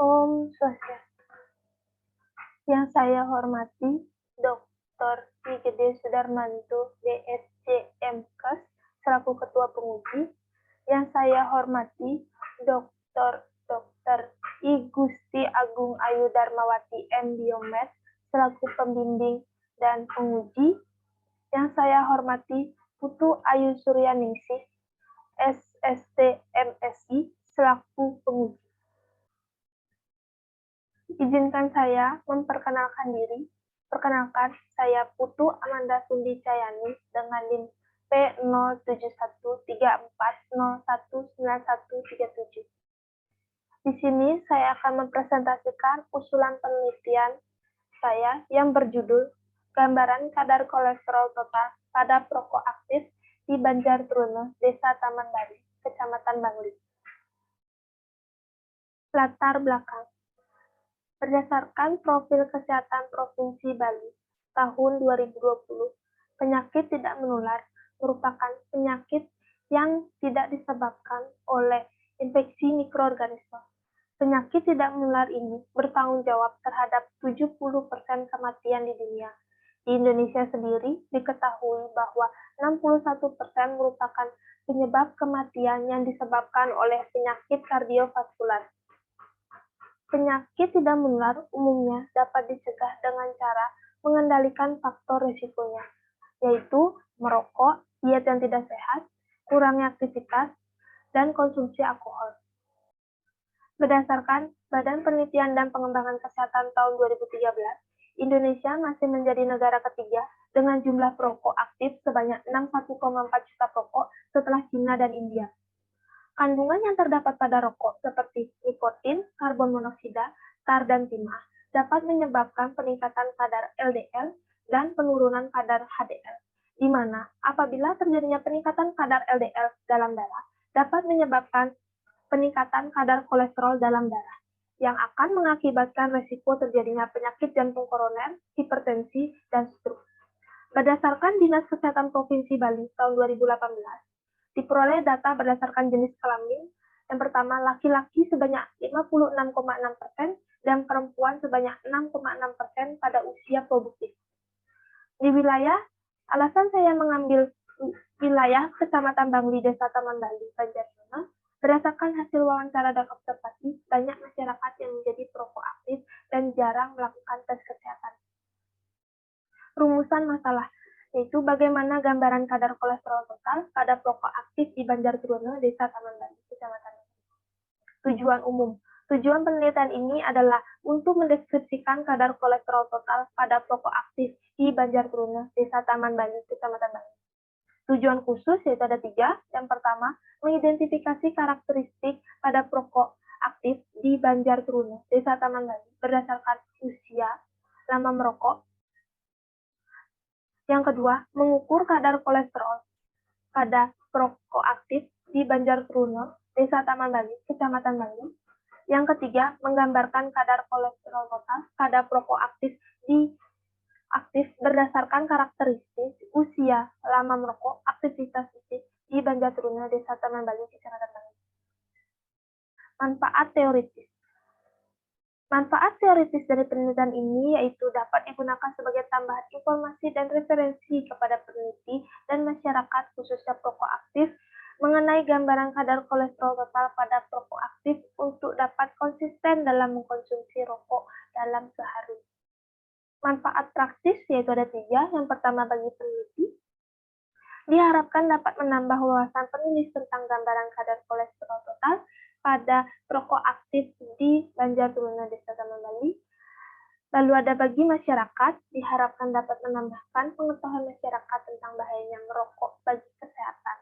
Om Swastiastu. Yang saya hormati Dr. Igede Sudarmanto, DSC MKes, selaku Ketua Penguji. Yang saya hormati Dr. I Gusti Agung Ayu Darmawati M.Biomed, selaku Pembimbing dan Penguji. Yang saya hormati Putu Ayu Suryaningsih, SST MSI, selaku Penguji. Izinkan saya memperkenalkan diri. Perkenalkan, saya Putu Amanda Sundi Cayani dengan NIM P07134019137. Di sini saya akan mempresentasikan usulan penelitian saya yang berjudul Gambaran Kadar Kolesterol Total pada Perokok Aktif di Banjartruno, Desa Taman Bali, Kecamatan Bangli. Latar belakang. Berdasarkan Profil Kesehatan Provinsi Bali tahun 2020, penyakit tidak menular merupakan penyakit yang tidak disebabkan oleh infeksi mikroorganisme. Penyakit tidak menular ini bertanggung jawab terhadap 70% kematian di dunia. Di Indonesia sendiri diketahui bahwa 61% merupakan penyebab kematian yang disebabkan oleh penyakit kardiovaskular. Penyakit tidak menular umumnya dapat dicegah dengan cara mengendalikan faktor risikonya, yaitu merokok, diet yang tidak sehat, kurangnya aktivitas, dan konsumsi alkohol. Berdasarkan Badan Penelitian dan Pengembangan Kesehatan tahun 2013, Indonesia masih menjadi negara ketiga dengan jumlah perokok aktif sebanyak 61,4 juta perokok setelah Cina dan India. Kandungan yang terdapat pada rokok seperti nikotin, karbon monoksida, tar, dan timah dapat menyebabkan peningkatan kadar LDL dan penurunan kadar HDL, di mana apabila terjadinya peningkatan kadar LDL dalam darah dapat menyebabkan peningkatan kadar kolesterol dalam darah, yang akan mengakibatkan resiko terjadinya penyakit jantung koroner, hipertensi, dan stroke. Berdasarkan Dinas Kesehatan Provinsi Bali tahun 2018, diperoleh data berdasarkan jenis kelamin. Yang pertama, laki-laki sebanyak 56,6% dan perempuan sebanyak 6,6% pada usia produktif. Di wilayah, alasan saya mengambil wilayah Kecamatan Bangli, Desa Taman Bali, Banjartruno, berdasarkan hasil wawancara dan observasi, banyak masyarakat yang menjadi perokok aktif dan jarang melakukan tes kesehatan. Rumusan masalah, yaitu bagaimana gambaran kadar kolesterol total pada perokok aktif di Banjartruno, Desa Taman Bali, Kecamatan. Tujuan umum. Tujuan penelitian ini adalah untuk mendeskripsikan kadar kolesterol total pada perokok aktif di Banjartruno, Desa Taman Bali, Kecamatan Bali. Tujuan khusus yaitu ada 3. Yang pertama, mengidentifikasi karakteristik pada perokok aktif di Banjartruno, Desa Taman Bali berdasarkan usia, lama merokok. Yang kedua, mengukur kadar kolesterol pada perokok aktif di Banjartruno, Desa Taman Bali, Kecamatan Bali. Yang ketiga, menggambarkan kadar kolesterol total pada perokok aktif berdasarkan karakteristik usia, lama merokok, aktivitas fisik di Banjartruno, Desa Taman Bali, Kecamatan Bali. Manfaat teoritis. Manfaat teoritis dari penelitian ini yaitu dapat digunakan sebagai tambahan informasi dan referensi kepada peneliti dan masyarakat khususnya perokok aktif mengenai gambaran kadar kolesterol total pada perokok aktif untuk dapat konsisten dalam mengkonsumsi rokok dalam sehari. Manfaat praktis yaitu ada 3. Yang pertama, bagi peneliti, diharapkan dapat menambah wawasan penulis tentang gambaran kadar kolesterol total pada perokok aktif di Banjartruno, Desa Taman Bali. Lalu ada bagi masyarakat, diharapkan dapat menambahkan pengetahuan masyarakat tentang bahayanya merokok bagi kesehatan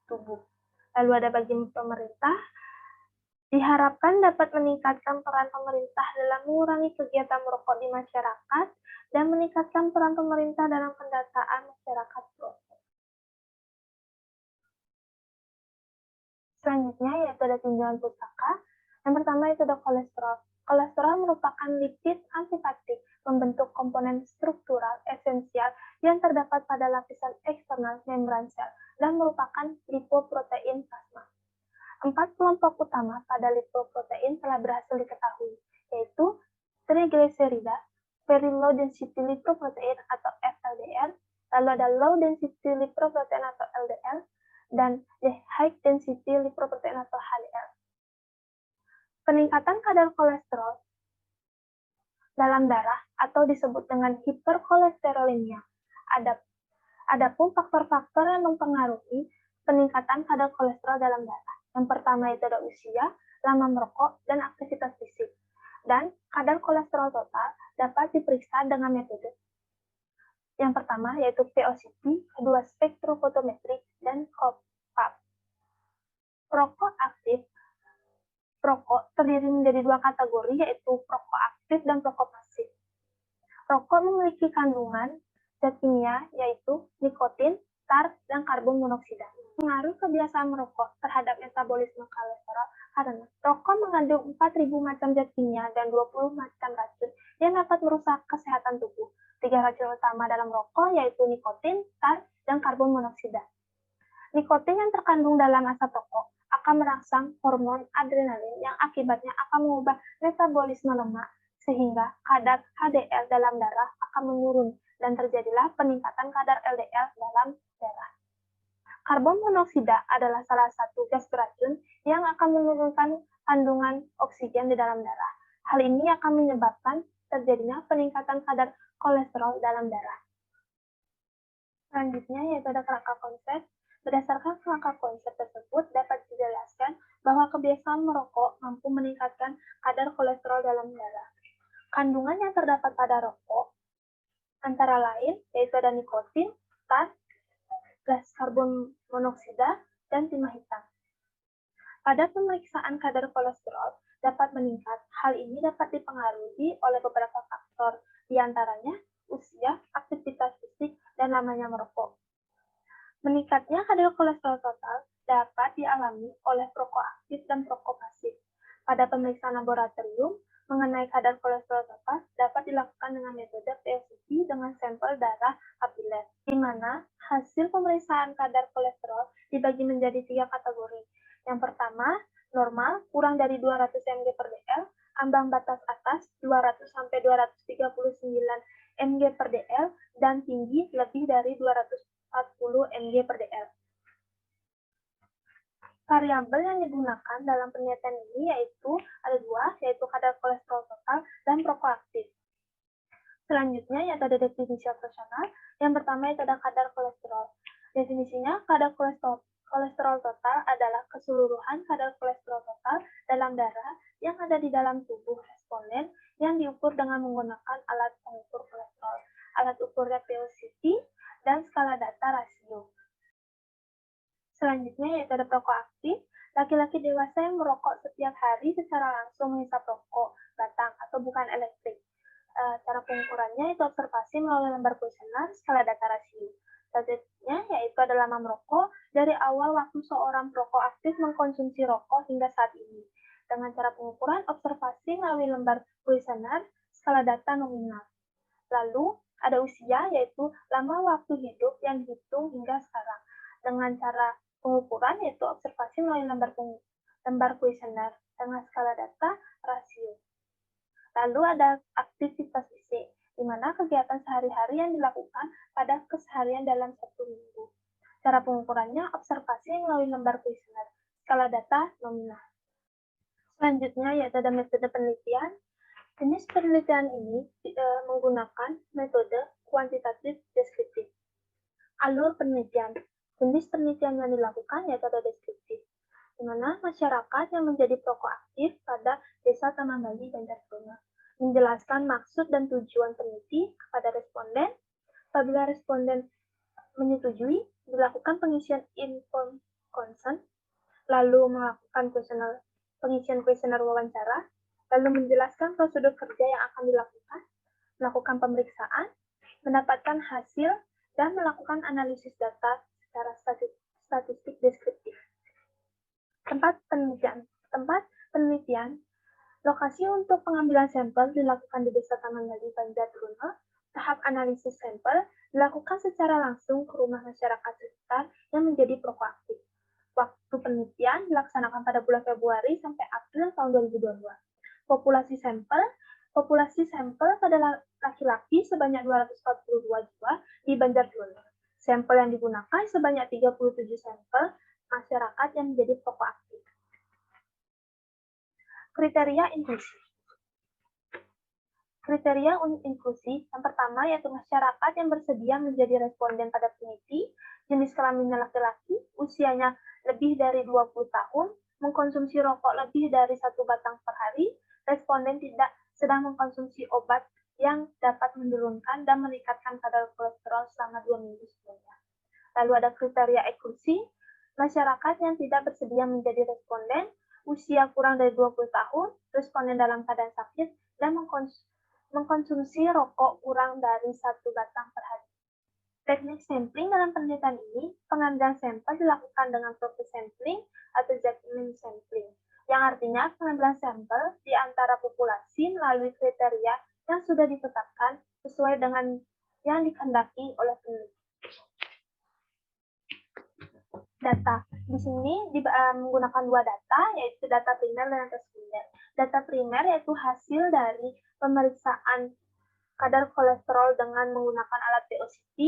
tubuh. Lalu ada bagi pemerintah, diharapkan dapat meningkatkan peran pemerintah dalam mengurangi kegiatan merokok di masyarakat dan meningkatkan peran pemerintah dalam pendataan masyarakat perokok. Selanjutnya yaitu ada tinjauan pustaka. Yang pertama itu ada kolesterol. Kolesterol merupakan lipid antipatik membentuk komponen struktural esensial yang terdapat pada lapisan eksternal membran sel dan merupakan lipoprotein plasma. 4 kelompok utama pada lipoprotein telah berhasil diketahui, yaitu triglycerida, very low density lipoprotein atau FLDR, lalu ada low density lipoprotein atau LDL, dan high density lipoprotein atau HDL. Peningkatan kadar kolesterol dalam darah atau disebut dengan hiperkolesterolemia. Adapun faktor-faktor yang mempengaruhi peningkatan kadar kolesterol dalam darah. Yang pertama itu ada usia, lama merokok, dan aktivitas fisik. Dan kadar kolesterol total dapat diperiksa dengan metode. Yang pertama yaitu VOCT, kedua spektrofotometri, dan COPAP. Perokok terdiri menjadi dua kategori, yaitu perokok aktif dan perokok pasif. Rokok memiliki kandungan zat kimia yaitu nikotin, tar, dan karbon monoksida. Pengaruh kebiasaan merokok terhadap metabolisme kolesterol karena rokok mengandung 4.000 macam zat kimia dan 20 macam racun yang dapat merusak kesehatan tubuh. 3 racun utama dalam rokok yaitu nikotin, tar, dan karbon monoksida. Nikotin yang terkandung dalam asap rokok akan merangsang hormon adrenalin yang akibatnya akan mengubah metabolisme lemak sehingga kadar HDL dalam darah akan menurun dan terjadilah peningkatan kadar LDL dalam darah. Karbon monoksida adalah salah satu gas beracun yang akan menurunkan kandungan oksigen di dalam darah. Hal ini akan menyebabkan terjadinya peningkatan kadar kolesterol dalam darah. Selanjutnya yaitu ada kerangka konsep. Berdasarkan kerangka konsep tersebut dapat dijelaskan bahwa kebiasaan merokok mampu meningkatkan kadar kolesterol dalam darah. Kandungan yang terdapat pada rokok antara lain yaitu ada nikotin, tar, gas karbon monoksida, dan timah hitam. Pada pemeriksaan kadar kolesterol dapat meningkat. Hal ini dapat dipengaruhi oleh beberapa faktor, diantaranya usia, aktivitas fisik, dan lamanya merokok. Meningkatnya kadar kolesterol total dapat dialami oleh perokok aktif dan perokok pasif. Pada pemeriksaan laboratorium, mengenai kadar kolesterol total dapat dilakukan dengan metode VOCT dengan sampel darah kapiler, di mana hasil pemeriksaan kadar kolesterol dibagi menjadi 3 kategori. Yang pertama, normal kurang dari 200 mg per dl, ambang batas atas 200 sampai 239 mg per dl, dan tinggi lebih dari 240 mg per dl. Variabel yang digunakan dalam penelitian ini ada dua, yaitu kadar kolesterol total dan perokok aktif. Selanjutnya yaitu ada definisi operasional. Yang pertama yaitu ada kadar kolesterol. Definisinya, kadar kolesterol total adalah keseluruhan kadar kolesterol total dalam darah yang ada di dalam tubuh responden yang diukur dengan menggunakan alat pengukur kolesterol. Alat ukurnya VOCT dan skala data rasio. Selanjutnya yaitu ada perokok aktif. Laki-laki dewasa yang merokok setiap hari secara langsung menghisap rokok batang atau bukan elektrik. Cara pengukurannya itu observasi melalui lembar kuesioner skala data rasio. Selanjutnya yaitu ada lama merokok dari awal waktu seorang perokok aktif mengkonsumsi rokok hingga saat ini. Dengan cara pengukuran observasi melalui lembar kuesioner skala data nominal. Lalu ada usia yaitu lama waktu hidup yang dihitung hingga sekarang. Dengan cara pengukuran yaitu observasi melalui lembar kuesioner dengan skala data rasio. Lalu ada aktivitas fisik, di mana kegiatan sehari-hari yang dilakukan pada keseharian dalam 1 minggu. Cara pengukurannya observasi melalui lembar kuesioner skala data nominal. Selanjutnya yaitu ada metode penelitian. Jenis penelitian ini menggunakan metode kuantitatif deskriptif. Alur penelitian. Jenis penelitian yang dilakukan yaitu ada deskriptif, di mana masyarakat yang menjadi perokok aktif pada Desa Taman Bali, Banjarbaru menjelaskan maksud dan tujuan peneliti kepada responden. Apabila responden menyetujui, dilakukan pengisian informed consent, lalu melakukan pengisian kuesioner wawancara, lalu menjelaskan prosedur kerja yang akan dilakukan, melakukan pemeriksaan, mendapatkan hasil, dan melakukan analisis data secara statistik deskriptif. Tempat penelitian. Lokasi untuk pengambilan sampel dilakukan di Desa Taman Bali, Banjarbaru. Tahap analisis sampel dilakukan secara langsung ke rumah masyarakat sekitar yang menjadi perokok aktif. Waktu penelitian dilaksanakan pada bulan Februari sampai April tahun 2022. Populasi sampel pada laki-laki sebanyak 242 jiwa di Banjardono. Sampel yang digunakan sebanyak 37 sampel masyarakat yang menjadi pokok aktif. Kriteria inklusi. Kriteria inklusi yang pertama yaitu masyarakat yang bersedia menjadi responden pada peneliti, jenis kelaminnya laki-laki, usianya lebih dari 20 tahun, mengkonsumsi rokok lebih dari 1 batang per hari, responden tidak sedang mengkonsumsi obat yang dapat menurunkan dan meningkatkan kadar kolesterol selama 2 minggu sebelumnya. Lalu ada kriteria eksklusi, masyarakat yang tidak bersedia menjadi responden, usia kurang dari 20 tahun, responden dalam keadaan sakit, dan mengkonsumsi rokok kurang dari 1 batang per hari. Teknik sampling dalam penelitian ini, pengambilan sampel dilakukan dengan proses sampling atau Jackman sampling, yang artinya pengambilan sampel di antara populasi melalui kriteria yang sudah ditetapkan sesuai dengan yang dikehendaki oleh peneliti. Data. Di sini menggunakan 2 data, yaitu data primer dan data sekunder. Data primer yaitu hasil dari pemeriksaan kadar kolesterol dengan menggunakan alat VOCT,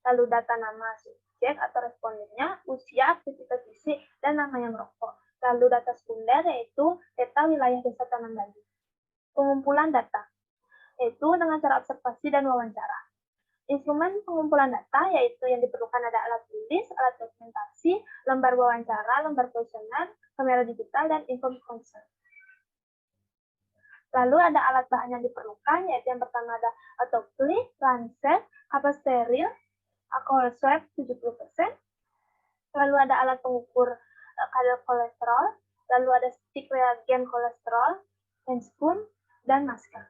lalu data nama subjek atau respondennya, usia, aktivitas fisik, dan nama yang merokok. Lalu data sekunder yaitu data wilayah desa Taman Bali. Pengumpulan data yaitu dengan cara observasi dan wawancara. Instrumen pengumpulan data yaitu yang diperlukan ada alat tulis, alat dokumentasi, lembar wawancara, lembar kuesioner, kamera digital, dan info consent. Lalu ada alat bahan yang diperlukan, yaitu yang pertama ada autoclave, lancet, kapas steril, alkohol swab 70%, lalu ada alat pengukur kadar kolesterol, lalu ada stick reagen kolesterol, hand spoon, dan masker.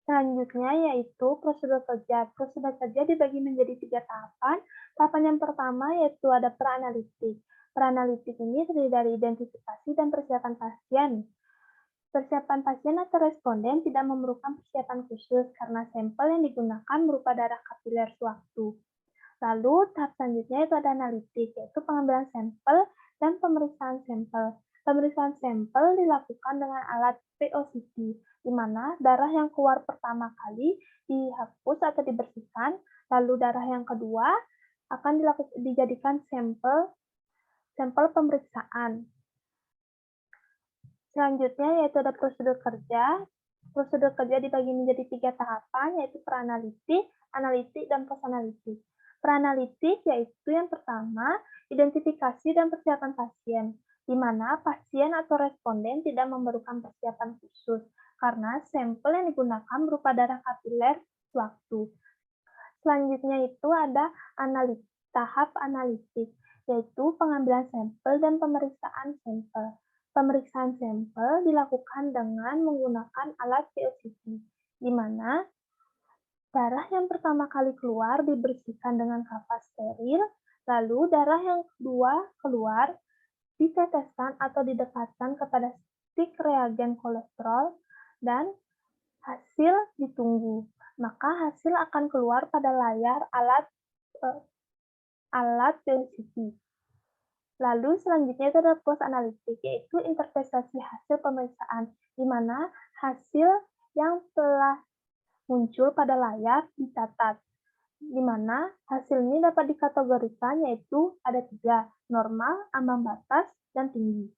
Selanjutnya yaitu prosedur kerja. Prosedur kerja dibagi menjadi 3 tahapan. Tahapan yang pertama yaitu ada pra-analitik. Pra-analitik ini terdiri dari identifikasi dan persiapan pasien. Persiapan pasien atau responden tidak memerlukan persiapan khusus karena sampel yang digunakan berupa darah kapiler sewaktu. Lalu tahap selanjutnya itu ada analitik, yaitu pengambilan sampel dan pemeriksaan sampel. Pemeriksaan sampel dilakukan dengan alat VOCT, di mana darah yang keluar pertama kali dihapus atau dibersihkan, lalu darah yang kedua akan dijadikan sampel pemeriksaan. Selanjutnya yaitu ada prosedur kerja. Prosedur kerja dibagi menjadi 3 tahapan, yaitu pra-analitik, analitik, dan post-analitik. Pra-analitik yaitu yang pertama, identifikasi dan persiapan pasien, di mana pasien atau responden tidak memerlukan persiapan khusus, karena sampel yang digunakan berupa darah kapiler sewaktu. Selanjutnya itu ada tahap analitik, yaitu pengambilan sampel dan pemeriksaan sampel. Pemeriksaan sampel dilakukan dengan menggunakan alat VOCT, di mana darah yang pertama kali keluar dibersihkan dengan kapas steril, lalu darah yang kedua keluar diteteskan atau didekatkan kepada stick reagen kolesterol dan hasil ditunggu. Maka hasil akan keluar pada layar alat VOCT. Lalu selanjutnya itu adalah post analitik, yaitu interpretasi hasil pemeriksaan, di mana hasil yang telah muncul pada layar dicatat, di mana hasil ini dapat dikategorikan yaitu ada 3, normal, ambang batas, dan tinggi.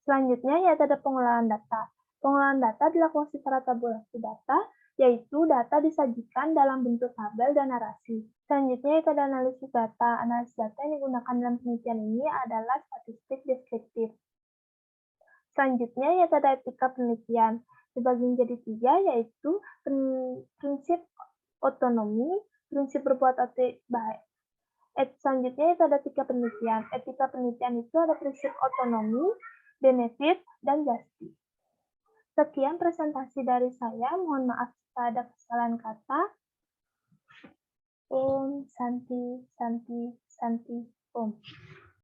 Selanjutnya yaitu ada pengolahan data. Pengolahan data dilakukan secara tabulasi data, yaitu data disajikan dalam bentuk tabel dan narasi. Selanjutnya itu ada analisis data. Analisis data yang digunakan dalam penelitian ini adalah statistik deskriptif. Selanjutnya yaitu ada etika penelitian. Dibagi menjadi 3, yaitu prinsip otonomi, prinsip berbuat baik. Selanjutnya itu ada etika penelitian. Etika penelitian itu ada prinsip otonomi, benefit, dan justice. Sekian presentasi dari saya. Mohon maaf jika ada kesalahan kata. Om Santi Santi Santi Om.